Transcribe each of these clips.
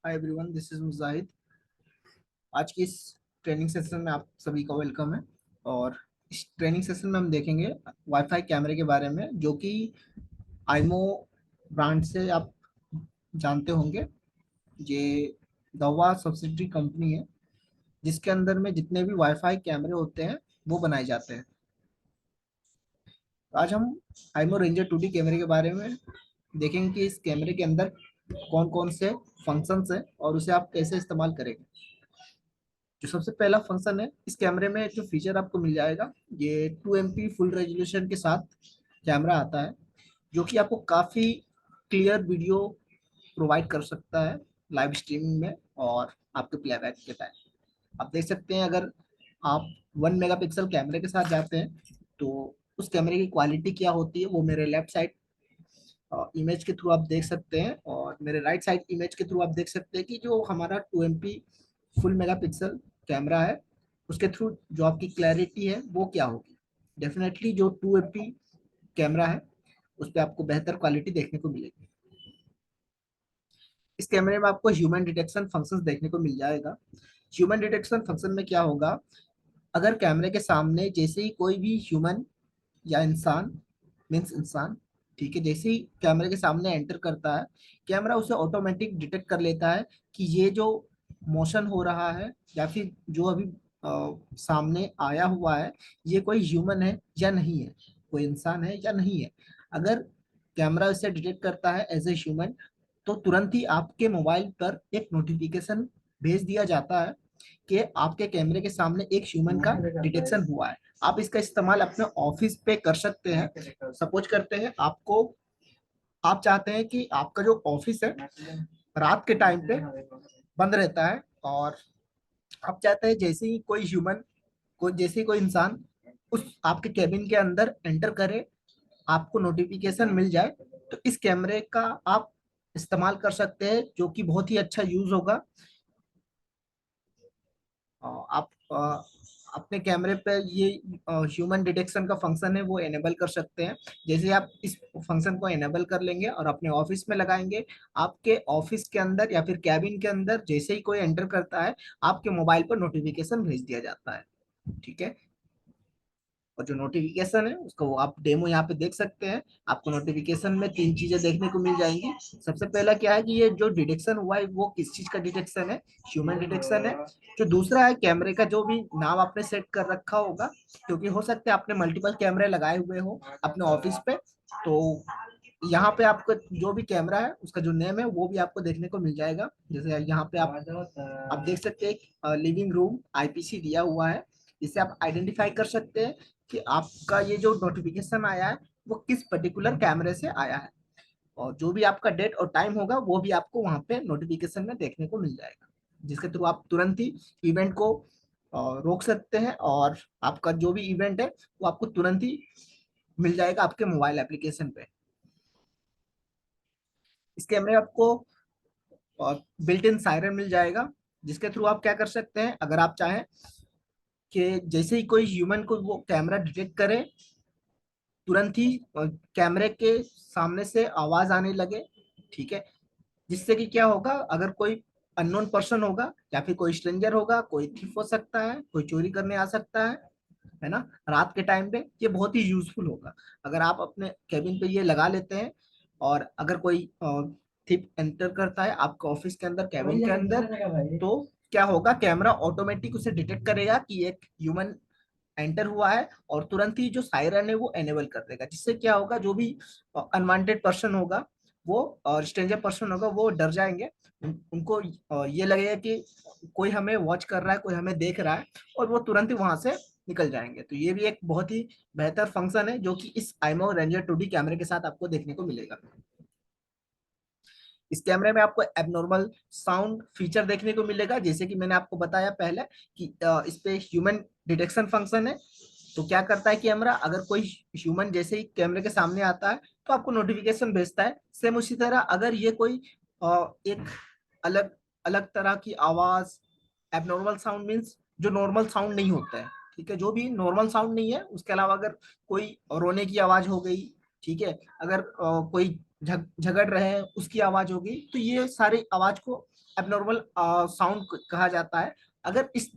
Hi everyone, this is मुजाहिद। आज की इस ट्रेनिंग सेशन में आप सभी का वेलकम है। और इस ट्रेनिंग सेशन में हम देखेंगे वाईफाई कैमरे के बारे में, जो कि आईमो ब्रांड से आप जानते होंगे। ये दवा सब्सिडरी कंपनी है जिसके अंदर में जितने भी वाईफाई कैमरे होते हैं वो बनाए जाते हैं। आज हम आईमो रेंजर 2D कैमरे के बारे में देखेंगे कि इस कैमरे के अंदर कौन कौन से फंक्शंस हैं और उसे आप कैसे इस्तेमाल करेंगे। जो सबसे पहला फंक्शन है, इस कैमरे में जो फीचर आपको मिल जाएगा, ये 2 MP फुल रेजोल्यूशन के साथ कैमरा आता है, जो कि आपको काफ़ी क्लियर वीडियो प्रोवाइड कर सकता है लाइव स्ट्रीमिंग में और आपके प्लेबैक के टाइम। आप देख सकते हैं, अगर आप 1 मेगापिक्सल कैमरे के साथ जाते हैं तो उस कैमरे की क्वालिटी क्या होती है वो मेरे लेफ्ट साइड इमेज के थ्रू आप देख सकते हैं, और मेरे राइट साइड इमेज के थ्रू आप देख सकते हैं कि जो हमारा 2 MP फुल मेगापिक्सल कैमरा है उसके थ्रू जो आपकी क्लैरिटी है वो क्या होगी। डेफिनेटली जो 2 MP कैमरा है उस पर आपको बेहतर क्वालिटी देखने को मिलेगी। इस कैमरे में आपको ह्यूमन डिटेक्शन फंक्शन देखने को मिल जाएगा। ह्यूमन डिटेक्शन फंक्शन में क्या होगा, अगर कैमरे के सामने जैसे ही कोई भी ह्यूमन या इंसान, मीन्स इंसान, ठीक है, जैसे ही कैमरे के सामने एंटर करता है, कैमरा उसे ऑटोमेटिक डिटेक्ट कर लेता है कि ये जो मोशन हो रहा है या फिर जो अभी सामने आया हुआ है, ये कोई ह्यूमन है या नहीं है, कोई इंसान है या नहीं है। अगर कैमरा इसे डिटेक्ट करता है एज ए ह्यूमन, तो तुरंत ही आपके मोबाइल पर एक नोटिफिकेशन भेज दिया जाता है कि आपके कैमरे के सामने एक ह्यूमन का डिटेक्शन हुआ है। आप इसका इस्तेमाल अपने ऑफिस पे कर सकते हैं। सपोज करते हैं आपको, आप चाहते हैं कि आपका जो ऑफिस है रात के टाइम पे बंद रहता है, और आप चाहते हैं जैसे ही कोई ह्यूमन, को जैसे ही कोई इंसान उस आपके कैबिन के अंदर एंटर करे, आपको नोटिफिकेशन मिल जाए। तो इस कैमरे का आप इस्तेमाल कर सकते हैं, जो कि बहुत ही अच्छा यूज होगा। आप अपने कैमरे पे ये ह्यूमन डिटेक्शन का फंक्शन है वो एनेबल कर सकते हैं। जैसे आप इस फंक्शन को एनेबल कर लेंगे और अपने ऑफिस में लगाएंगे, आपके ऑफिस के अंदर या फिर कैबिन के अंदर जैसे ही कोई एंटर करता है, आपके मोबाइल पर नोटिफिकेशन भेज दिया जाता है। ठीक है। और जो नोटिफिकेशन है उसको वो आप डेमो यहाँ पे देख सकते हैं। आपको नोटिफिकेशन में तीन चीजें देखने को मिल जाएंगी। सबसे पहला क्या है कि ये जो डिटेक्शन हुआ है वो किस चीज का डिटेक्शन है, ह्यूमन डिटेक्शन है। जो दूसरा है, कैमरे का जो भी नाम आपने सेट कर रखा होगा, क्योंकि हो सकता है आपने मल्टीपल कैमरे लगाए हुए हो अपने ऑफिस पे, तो यहाँ पे आपको जो भी कैमरा है उसका जो नेम है वो भी आपको देखने को मिल जाएगा। जैसे यहाँ पे आप देख सकते हैं लिविंग रूम आईपीसी दिया हुआ है। इससे आप आइडेंटिफाई कर सकते हैं कि आपका ये जो नोटिफिकेशन आया है वो किस पर्टिकुलर कैमरे से आया है, और जो भी आपका डेट और टाइम होगा वो भी आपको वहां पे नोटिफिकेशन में देखने को मिल जाएगा, जिसके थ्रू आप तुरंत ही इवेंट को रोक सकते हैं, और आपका जो भी इवेंट है वो आपको तुरंत ही मिल जाएगा आपके मोबाइल एप्लीकेशन पे। इस कैमरे में आपको बिल्ट इन सायरन मिल जाएगा, जिसके थ्रू आप क्या कर सकते हैं, अगर आप चाहें कि जैसे ही कोई ह्यूमन को वो कैमरा डिटेक्ट करे, तुरंत ही कैमरे के सामने से आवाज आने लगे। ठीक है। जिससे कि क्या होगा, अगर कोई अननोन पर्सन होगा या फिर कोई स्ट्रेंजर होगा, कोई थीफ हो सकता है, कोई चोरी करने आ सकता है ना, रात के टाइम पे ये बहुत ही यूजफुल होगा। अगर आप अपने केबिन पे ये लगा लेते हैं, और अगर कोई थीफ एंटर करता है आपके ऑफिस के अंदर, केबिन के अंदर, तो क्या होगा, कैमरा ऑटोमेटिक उसे डिटेक्ट करेगा कि एक ह्यूमन एंटर हुआ है, और तुरंत ही जो सायरन है वो एनेबल कर देगा। जिससे क्या होगा, जो भी अनवांटेड पर्सन होगा वो, और स्ट्रेंजर पर्सन होगा, वो डर जाएंगे। उनको ये लगेगा कि कोई हमें वॉच कर रहा है, कोई हमें देख रहा है, और वो तुरंत ही वहां से निकल जाएंगे। तो ये भी एक बहुत ही बेहतर फंक्शन है जो कि इस आईमो रेंजर 2D कैमरे के साथ आपको देखने को मिलेगा। इस कैमरे में आपको एबनॉर्मल साउंड फीचर देखने को मिलेगा, जैसे कि मैंने आपको बताया पहले कि इस पे ह्यूमन डिटेक्शन फंक्शन है। तो क्या करता है कैमरा, अगर कोई ह्यूमन जैसे ही कैमरे के सामने आता है तो आपको नोटिफिकेशन भेजता है। सेम उसी तरह अगर ये कोई एक अलग अलग तरह की आवाज, एबनॉर्मल साउंड मीन्स जो नॉर्मल साउंड नहीं होता है, ठीक है, जो भी नॉर्मल साउंड नहीं है, उसके अलावा अगर कोई रोने की आवाज हो गई, ठीक है। अगर कोई झगड़ रहे हैं उसकी आवाज होगी, तो ये सारी आवाज को एबनॉर्मल साउंड कहा जाता है। अगर इस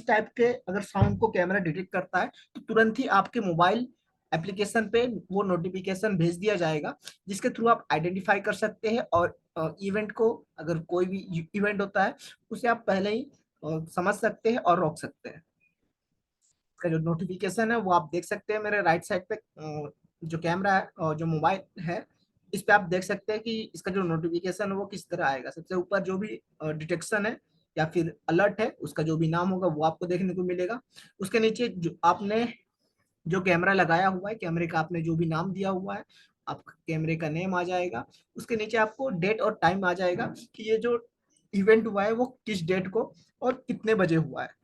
टाइप के अगर साउंड को कैमरा डिटेक्ट करता है, तो तुरंत ही आपके मोबाइल एप्लीकेशन पे वो नोटिफिकेशन भेज दिया जाएगा, जिसके थ्रू आप आइडेंटिफाई कर सकते हैं, और इवेंट को, अगर कोई भी इवेंट होता है, उसे आप पहले ही समझ सकते हैं और रोक सकते हैं। का जो नोटिफिकेशन है वो आप देख सकते हैं मेरे राइट साइड पे, जो कैमरा है और जो मोबाइल है, इस पे आप देख सकते हैं कि इसका जो नोटिफिकेशन है वो किस तरह आएगा। सबसे ऊपर जो भी डिटेक्शन है या फिर अलर्ट है, उसका जो भी नाम होगा वो आपको देखने को मिलेगा। उसके नीचे जो आपने जो कैमरा लगाया हुआ है, कैमरे का आपने जो भी नाम दिया हुआ है, आपका कैमरे का नेम आ जाएगा। उसके नीचे आपको डेट और टाइम आ जाएगा कि ये जो इवेंट हुआ है वो किस डेट को और कितने बजे हुआ है।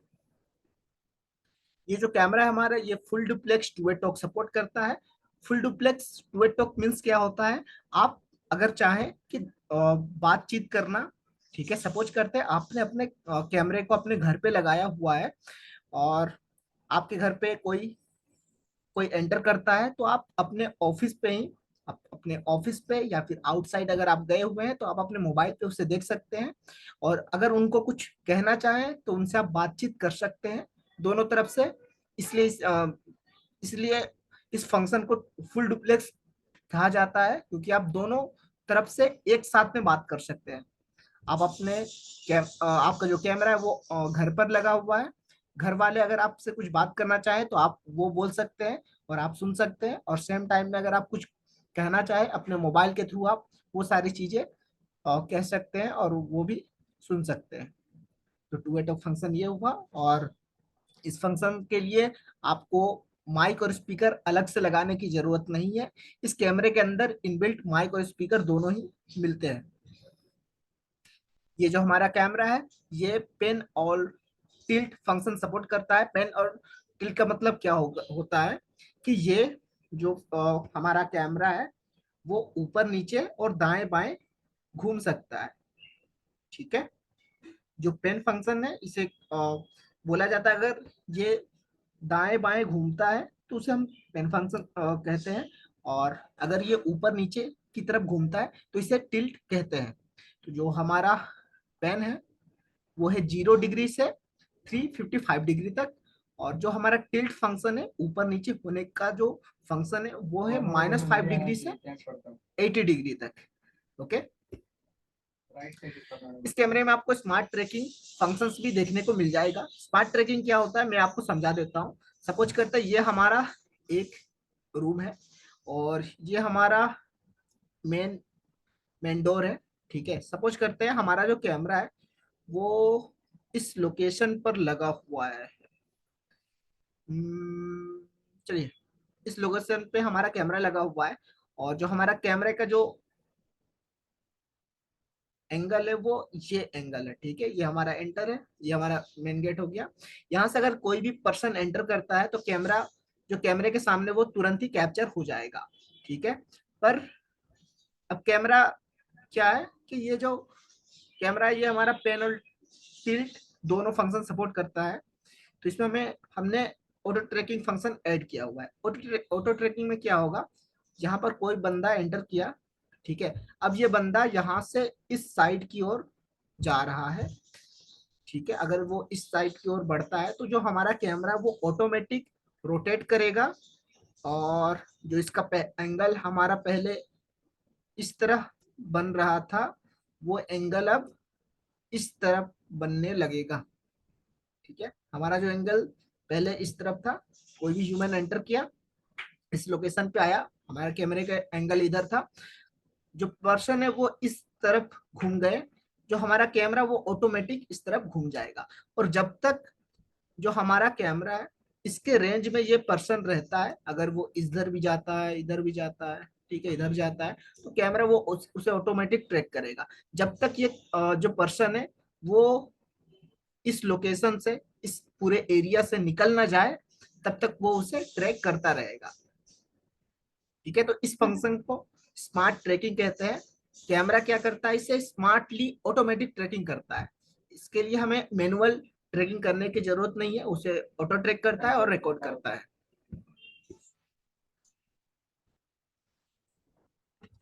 ये जो कैमरा है हमारा, ये full duplex two way talk support करता है। Full duplex two way talk means क्या होता है, आप अगर चाहें कि बातचीत करना, ठीक है, सपोज करते हैं आपने अपने कैमरे को अपने घर पे लगाया हुआ है, और आपके घर पे कोई कोई एंटर करता है, तो आप अपने ऑफिस पे ही, आप अपने ऑफिस पे या फिर आउटसाइड अगर आप गए हुए हैं, तो आप अपने मोबाइल पे उसे देख सकते हैं। और अगर उनको कुछ कहना चाहें तो उनसे आप बातचीत कर सकते हैं दोनों तरफ से। इसलिए इसलिए इस फंक्शन को फुल डुप्लेक्स कहा जाता है, क्योंकि आप दोनों तरफ से एक साथ में बात कर सकते हैं। आप अपने आपका जो कैमरा है वो घर पर लगा हुआ है। घर वाले अगर आपसे कुछ बात करना चाहे तो आप वो बोल सकते हैं और आप सुन सकते हैं, और सेम टाइम में अगर आप कुछ कहना चाहे अपने मोबाइल के थ्रू, आप वो सारी चीजें कह सकते हैं और वो भी सुन सकते हैं। तो टू वे टॉक फंक्शन ये हुआ। और इस फंक्शन के लिए आपको माइक और स्पीकर अलग से लगाने की जरूरत नहीं है। इस कैमरे के अंदर इनबिल्ट माइक और स्पीकर दोनों ही मिलते हैं। ये जो हमारा कैमरा है, ये पेन और टिल्ट फंक्शन सपोर्ट करता है। पेन और टिल्ट का मतलब क्या होता है कि ये जो हमारा कैमरा है वो ऊपर नीचे और दाएं बाएं घूम सकता है। ठीक है। जो पेन फंक्शन है इसे बोला जाता है, अगर ये दाएं बाएं घूमता है तो उसे हम पेन फंक्शन कहते हैं। और अगर ये ऊपर नीचे की तरफ घूमता है तो इसे टिल्ट कहते हैं। तो जो हमारा पेन है वो है 0 डिग्री से 355 डिग्री तक, और जो हमारा टिल्ट फंक्शन है ऊपर नीचे होने का जो फंक्शन है वो है -5 डिग्री से 80 डिग्री तक। ओके। इस कैमरे में आपको स्मार्ट ट्रैकिंग फंक्शंस भी देखने को मिल जाएगा। स्मार्ट ट्रैकिंग क्या होता है मैं आपको समझा देता हूँ। सपोज करते हैं ये हमारा एक रूम है, और ये हमारा मेन मेन डोर है। ठीक है। सपोज करते हैं हमारा जो कैमरा है वो इस लोकेशन पर लगा हुआ है। चलिए, इस लोकेशन पे हमारा कैमरा लगा हुआ है, और जो हमारा कैमरे का जो एंगल है वो ये एंगल है। ठीक है। ये हमारा एंटर है, ये हमारा मेन गेट हो गया। यहाँ से अगर कोई भी पर्सन एंटर करता है तो कैमरा, जो कैमरे के सामने, वो तुरंत ही कैप्चर हो जाएगा। ठीक है। पर अब कैमरा क्या है कि ये जो कैमरा है ये हमारा पेन और टिल्ट दोनों फंक्शन सपोर्ट करता है। तो इसमें हमने ऑटो ट्रैकिंग फंक्शन ऐड किया हुआ है। ऑटो ट्रैकिंग में क्या होगा, यहाँ पर कोई बंदा एंटर किया, ठीक है, अब ये बंदा यहाँ से इस साइड की ओर जा रहा है। ठीक है। अगर वो इस साइड की ओर बढ़ता है तो जो हमारा कैमरा वो ऑटोमेटिक रोटेट करेगा, और जो इसका एंगल हमारा पहले इस तरह बन रहा था वो एंगल अब इस तरफ बनने लगेगा। ठीक है। हमारा जो एंगल पहले इस तरफ था, कोई भी ह्यूमन एंटर किया, इस लोकेशन पे आया, हमारे कैमरे का एंगल इधर था, जो पर्सन है वो इस तरफ घूम गए, जो हमारा कैमरा वो ऑटोमेटिक इस तरफ घूम जाएगा। और जब तक जो हमारा कैमरा है इसके रेंज में ये पर्सन रहता है, अगर वो इधर भी जाता है, इधर भी जाता है, ठीक है, इधर जाता है, तो कैमरा वो उसे ऑटोमेटिक ट्रैक करेगा। जब तक ये जो पर्सन है वो इस लोकेशन से, इस पूरे एरिया से निकल ना जाए, तब तक वो उसे ट्रैक करता रहेगा। ठीक है। तो इस फंक्शन को स्मार्ट ट्रैकिंग कहते हैं। कैमरा क्या करता है, इसे स्मार्टली ऑटोमेटिक ट्रैकिंग करता है। इसके लिए हमें मैनुअल ट्रैकिंग करने की जरूरत नहीं है, उसे ऑटो ट्रैक करता है और रिकॉर्ड करता है।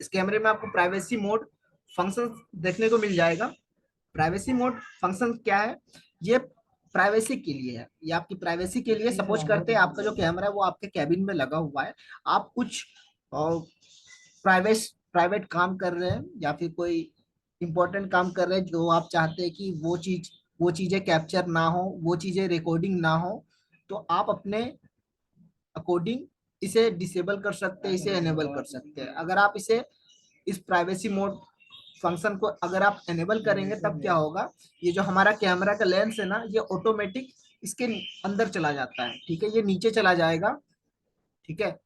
इस कैमरे में आपको प्राइवेसी मोड फंक्शन देखने को मिल जाएगा। प्राइवेसी मोड फंक्शन क्या है? ये प्राइवेसी के लिए है, ये आपकी प्राइवेसी के लिए। सपोज करते हैं आपका जो कैमरा है वो आपके कैबिन में लगा हुआ है, आप कुछ प्राइवेट प्राइवेट काम कर रहे हैं या फिर कोई इंपॉर्टेंट काम कर रहे हैं जो आप चाहते हैं कि वो चीजें कैप्चर ना हो, वो चीजें रिकॉर्डिंग ना हो, तो आप अपने अकॉर्डिंग इसे डिसेबल कर सकते हैं, इसे एनेबल कर सकते हैं। अगर आप इसे इस प्राइवेसी मोड फंक्शन को अगर आप एनेबल करेंगे तब क्या होगा, ये जो हमारा कैमरा का लेंस है ना, ये ऑटोमेटिक इसके अंदर चला जाता है। ठीक है, ये नीचे चला जाएगा। ठीक है,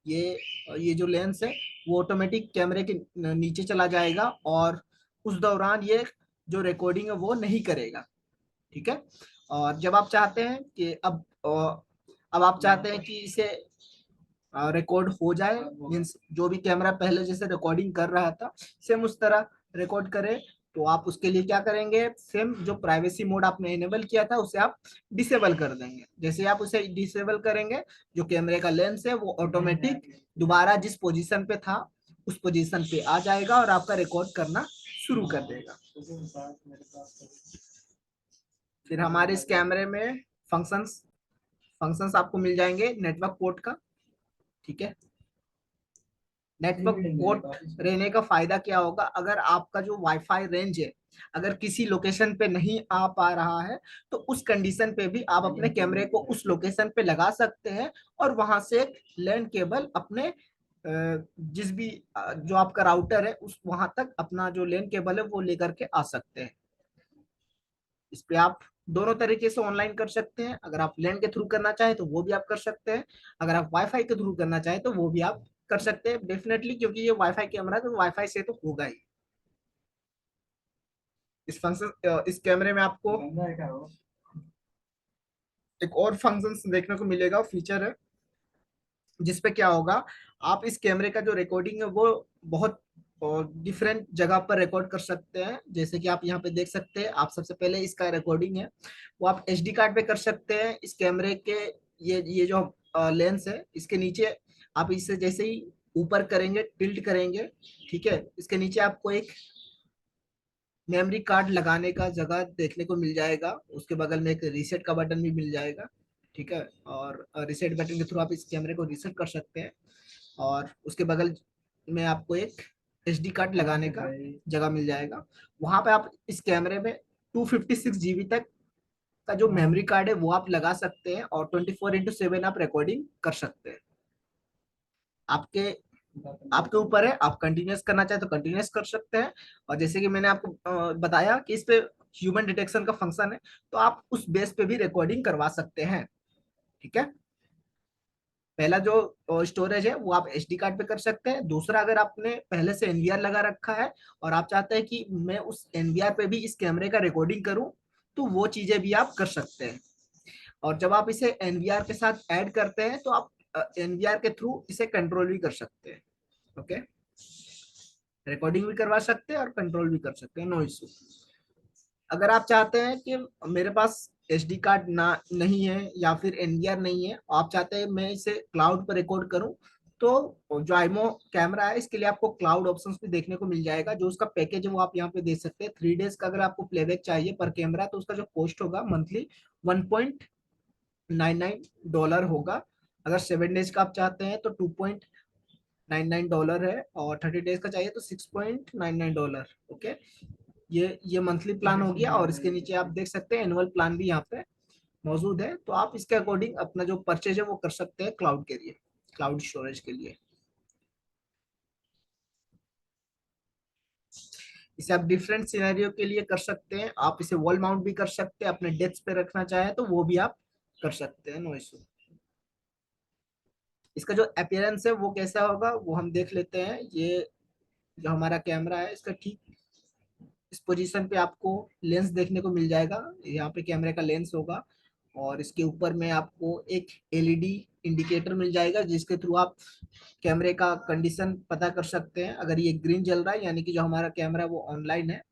ये जो लेंस है वो ऑटोमेटिक कैमरे के नीचे चला जाएगा और उस दौरान ये जो रिकॉर्डिंग है वो नहीं करेगा। ठीक है, और जब आप चाहते हैं कि अब आप चाहते हैं कि इसे रिकॉर्ड हो जाए, मीन्स जो भी कैमरा पहले जैसे रिकॉर्डिंग कर रहा था सेम उस तरह रिकॉर्ड करे, तो आप उसके लिए क्या करेंगे, सेम जो प्राइवेसी मोड आपने इनेबल किया था उसे आप डिसेबल कर देंगे। जैसे आप उसे डिसेबल करेंगे, जो कैमरे का लेंस है वो ऑटोमेटिक दोबारा जिस पोजीशन पे था उस पोजीशन पे आ जाएगा और आपका रिकॉर्ड करना शुरू कर देगा। फिर हमारे इस कैमरे में फंक्शंस फंक्शंस आपको मिल जाएंगे नेटवर्क पोर्ट का। ठीक है, नेटवर्क पोर्ट रहने का फायदा क्या होगा, अगर आपका जो वाईफाई रेंज है अगर किसी लोकेशन पे नहीं आ पा रहा है तो उस कंडीशन पे भी आप अपने कैमरे को उस लोकेशन पे लगा सकते हैं और वहां से लैंड केबल अपने जिस भी जो आपका राउटर है उस वहां तक अपना जो लैंड केबल है वो लेकर के आ सकते हैं। इस पे आप दोनों तरीके से ऑनलाइन कर सकते हैं, अगर आप लैंड के थ्रू करना चाहें तो वो भी आप कर सकते हैं, अगर आप वाईफाई के थ्रू करना चाहें तो वो भी आप कर सकते हैं डेफिनेटली, क्योंकि ये वाईफाई कैमरा है तो वाईफाई से तो होगा ही। इस कैमरे में आपको एक और फंक्शन देखने को मिलेगा, फीचर है जिसपे क्या होगा, आप इस कैमरे का जो रिकॉर्डिंग है वो बहुत डिफरेंट जगह पर रिकॉर्ड कर सकते हैं। जैसे कि आप यहाँ पे देख सकते हैं, आप सबसे पहले इसका रिकॉर्डिंग है वो आप एचडी कार्ड पे कर सकते हैं। इस कैमरे के ये जो लेंस है इसके नीचे आप इसे जैसे ही ऊपर करेंगे टिल्ट करेंगे, ठीक है, इसके नीचे आपको एक मेमोरी कार्ड लगाने का जगह देखने को मिल जाएगा, उसके बगल में एक रीसेट का बटन भी मिल जाएगा। ठीक है, और रीसेट बटन के थ्रू आप इस कैमरे को रीसेट कर सकते हैं और उसके बगल में आपको एक एचडी कार्ड लगाने का जगह मिल जाएगा। वहां पे आप इस कैमरे में 256 GB तक का जो मेमोरी कार्ड है वो आप लगा सकते हैं और 24/7 आप रिकॉर्डिंग कर सकते हैं। आपके आपके ऊपर है, आप कंटिन्यूस करना चाहे तो कंटिन्यूस कर सकते हैं, और जैसे कि मैंने आपको बताया कि इस पे ह्यूमन डिटेक्शन का फंक्शन है तो आप उस बेस पे भी रिकॉर्डिंग करवा सकते हैं। ठीक है, पहला जो स्टोरेज है वो आप एचडी कार्ड पे कर सकते हैं। दूसरा, अगर आपने पहले से एनवीआर लगा रखा है और आप चाहते हैं कि मैं उस एनवीआर पे भी इस कैमरे का रिकॉर्डिंग करूं तो वो चीजें भी आप कर सकते हैं। और जब आप इसे एनवीआर के साथ ऐड करते हैं तो आप एनवीआर के थ्रू इसे कंट्रोल भी कर सकते हैं। ओके, रिकॉर्डिंग भी करवा सकते हैं और कंट्रोल भी कर सकते हैं, नो इशू। अगर आप चाहते हैं कि मेरे पास एसडी कार्ड ना नहीं है या फिर एनवीआर नहीं है, आप चाहते हैं मैं इसे क्लाउड पर रिकॉर्ड करूं, तो जो आईमो कैमरा है इसके लिए आपको क्लाउड ऑप्शंस भी देखने को मिल जाएगा। जो उसका पैकेज है वो आप यहाँ पे देख सकते हैं। 3 डेज का अगर आपको प्लेबैक चाहिए पर कैमरा तो उसका जो कॉस्ट होगा मंथली $1.99 होगा। अगर 7 डेज का आप चाहते हैं तो $2.99 है, और 30 डेज का चाहिए तो $6.99। ओके, ये मंथली प्लान हो गया, और इसके नीचे आप देख सकते हैं एनुअल प्लान भी यहाँ पे मौजूद है, तो आप इसके अकॉर्डिंग अपना जो परचेज है वो कर सकते हैं क्लाउड के लिए, क्लाउड स्टोरेज के लिए। इसे आप डिफरेंट सिनेरियो के लिए कर सकते हैं, आप इसे वॉल माउंट भी कर सकते हैं, अपने डेस्क पे रखना चाहे तो वो भी आप कर सकते हैं, नो इशू। इसका जो अपीयरेंस है वो कैसा होगा वो हम देख लेते हैं। ये जो हमारा कैमरा है इसका ठीक इस पोजीशन पे आपको लेंस देखने को मिल जाएगा, यहाँ पे कैमरे का लेंस होगा और इसके ऊपर में आपको एक एलईडी इंडिकेटर मिल जाएगा जिसके थ्रू आप कैमरे का कंडीशन पता कर सकते हैं। अगर ये ग्रीन जल रहा है यानी कि जो हमारा कैमरा है वो ऑनलाइन है,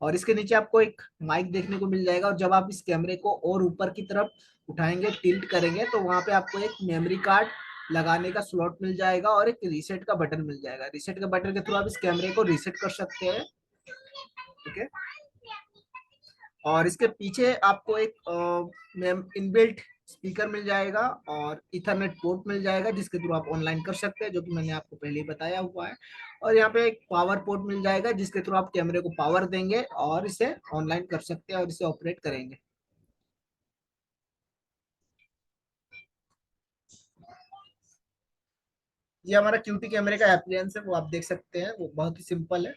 और इसके नीचे आपको एक माइक देखने को मिल जाएगा, और जब आप इस कैमरे को और ऊपर की तरफ उठाएंगे टिल्ट करेंगे तो वहां पे आपको एक मेमोरी कार्ड लगाने का स्लॉट मिल जाएगा और एक रीसेट का बटन मिल जाएगा। रीसेट के बटन के थ्रू आप इस कैमरे को रीसेट कर सकते हैं। ठीक है। और इसके पीछे आपको एक इनबिल्ट स्पीकर मिल जाएगा और इथरनेट पोर्ट मिल जाएगा, जिसके थ्रू आप ऑनलाइन कर सकते हैं, जो कि मैंने आपको पहले ही बताया हुआ है। और यहाँ पे एक पावर पोर्ट मिल जाएगा, जिसके थ्रू आप कैमरे को पावर देंगे और इसे ऑनलाइन कर सकते हैं और इसे ऑपरेट करेंगे। ये हमारा क्यूटी कैमरे का एप्लीयंस है, वो आप देख सकते हैं, वो बहुत ही सिंपल है।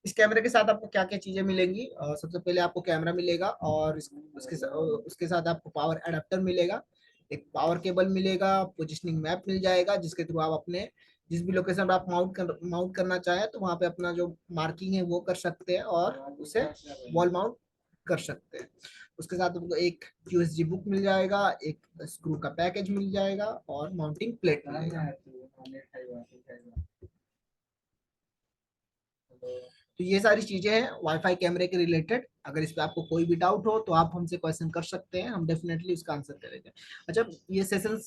इस कैमरे के साथ आपको क्या क्या चीजें मिलेंगी, सबसे पहले आपको कैमरा मिलेगा और उसके साथ आपको पावर एडाप्टर मिलेगा, एक पावर केबल मिलेगा, पोजिशनिंग मैप मिल जाएगा, जिसके थ्रू आप अपने जिस भी लोकेशन पर आप माउंट करना चाहें तो वहां पे अपना जो मार्किंग है वो कर सकते हैं और उसे वॉल माउंट कर सकते हैं। उसके साथ आपको एक यूएसजी बुक मिल जाएगा, एक स्क्रू का पैकेज मिल जाएगा और माउंटिंग प्लेट मिलेगा। तो ये सारी चीजें हैं वाईफाई कैमरे के रिलेटेड। अगर इस पे आपको कोई भी डाउट हो तो आप हमसे क्वेश्चन कर सकते हैं, हम डेफिनेटली उसका आंसर करेंगे। अच्छा, ये सेशन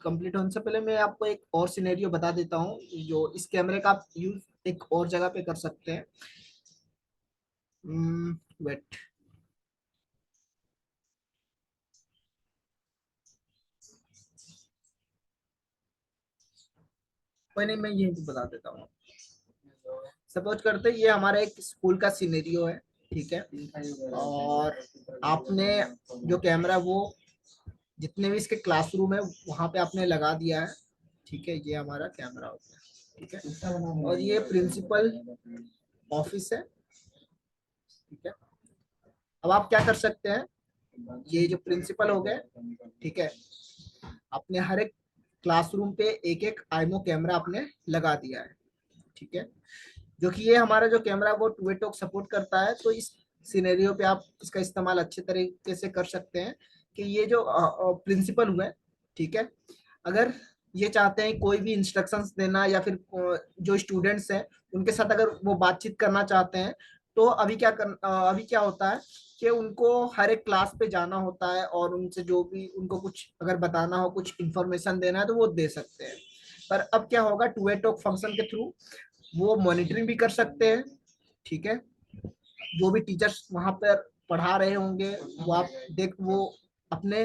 कंप्लीट होने से पहले मैं आपको एक और सिनेरियो बता देता हूँ, जो इस कैमरे का आप यूज एक और जगह पे कर सकते हैं। वेट, कोई नहीं, मैं यही बता देता हूँ। सपोज करते हैं ये हमारा एक स्कूल का सिनेरियो है। ठीक है। और आपने जो कैमरा वो जितने भी इसके क्लासरूम है वहां पे आपने लगा दिया है। ठीक है, ये हमारा कैमरा होता है। ठीक है। और ये प्रिंसिपल ऑफिस है। ठीक है। अब आप क्या कर सकते हैं, ये जो प्रिंसिपल हो गए, ठीक है, आपने हर एक क्लासरूम पे एक एक आईमो कैमरा आपने लगा दिया है। ठीक है। जो कि ये हमारा जो कैमरा वो टू वे टॉक सपोर्ट करता है, तो इस सिनेरियो पे आप इसका इस्तेमाल अच्छे तरीके से कर सकते हैं कि ये जो प्रिंसिपल हुए, ठीक है, अगर ये चाहते हैं कोई भी इंस्ट्रक्शंस देना या फिर जो स्टूडेंट्स हैं उनके साथ अगर वो बातचीत करना चाहते हैं, तो अभी क्या होता है कि उनको हर एक क्लास पे जाना होता है और उनसे जो भी उनको कुछ अगर बताना हो, कुछ इंफॉर्मेशन देना है तो वो दे सकते हैं। पर अब क्या होगा, टू वे टॉक फंक्शन के थ्रू वो मॉनिटरिंग भी कर सकते हैं। ठीक है। जो भी टीचर्स वहां पर पढ़ा रहे होंगे वो अपने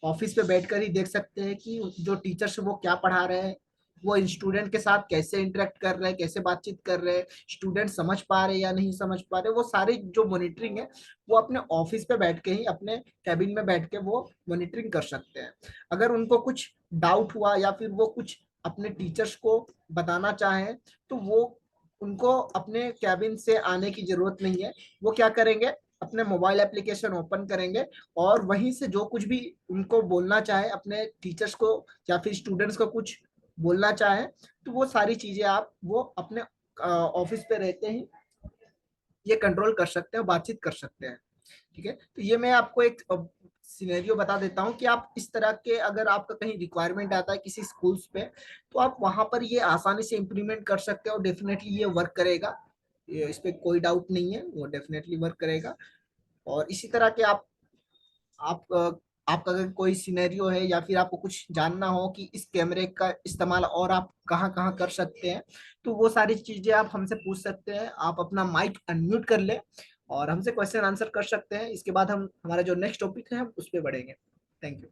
ऑफिस पे बैठकर ही देख सकते हैं कि जो टीचर्स वो क्या पढ़ा रहे हैं, वो स्टूडेंट के साथ कैसे इंटरेक्ट कर रहे हैं, कैसे बातचीत कर रहे हैं, स्टूडेंट समझ पा रहे हैं या नहीं समझ पा रहे, वो सारी जो मॉनिटरिंग है वो अपने ऑफिस पे बैठ के ही, अपने कैबिन में बैठ के वो मॉनिटरिंग कर सकते हैं। अगर उनको कुछ डाउट हुआ या फिर वो कुछ अपने टीचर्स को बताना चाहें, तो वो उनको अपने कैबिन से आने की जरूरत नहीं है। वो क्या करेंगे, अपने मोबाइल एप्लीकेशन ओपन करेंगे और वहीं से जो कुछ भी उनको बोलना चाहे अपने टीचर्स को या फिर स्टूडेंट्स को कुछ बोलना चाहे, तो वो सारी चीजें आप वो अपने ऑफिस पे रहते ही ये कंट्रोल कर सकते हैं, बातचीत कर सकते हैं। ठीक है। तो ये मैं आपको एक सिनेरियो बता देता हूँ कि आप इस तरह के अगर आपका कहीं रिक्वायरमेंट आता है किसी स्कूल्स पे, तो आप वहां पर ये आसानी से इम्प्लीमेंट कर सकते हो और डेफिनेटली ये वर्क करेगा। इस पे कोई डाउट नहीं है, वो डेफिनेटली वर्क करेगा। और इसी तरह के आप आपका अगर कोई सिनेरियो है या फिर आपको कुछ जानना हो कि इस कैमरे का इस्तेमाल और आप कहाँ कहाँ कर सकते हैं, तो वो सारी चीजें आप हमसे पूछ सकते हैं। आप अपना माइक अनम्यूट कर ले और हमसे क्वेश्चन आंसर कर सकते हैं। इसके बाद हम हमारा जो नेक्स्ट टॉपिक है हम उस पर बढ़ेंगे। Thank you.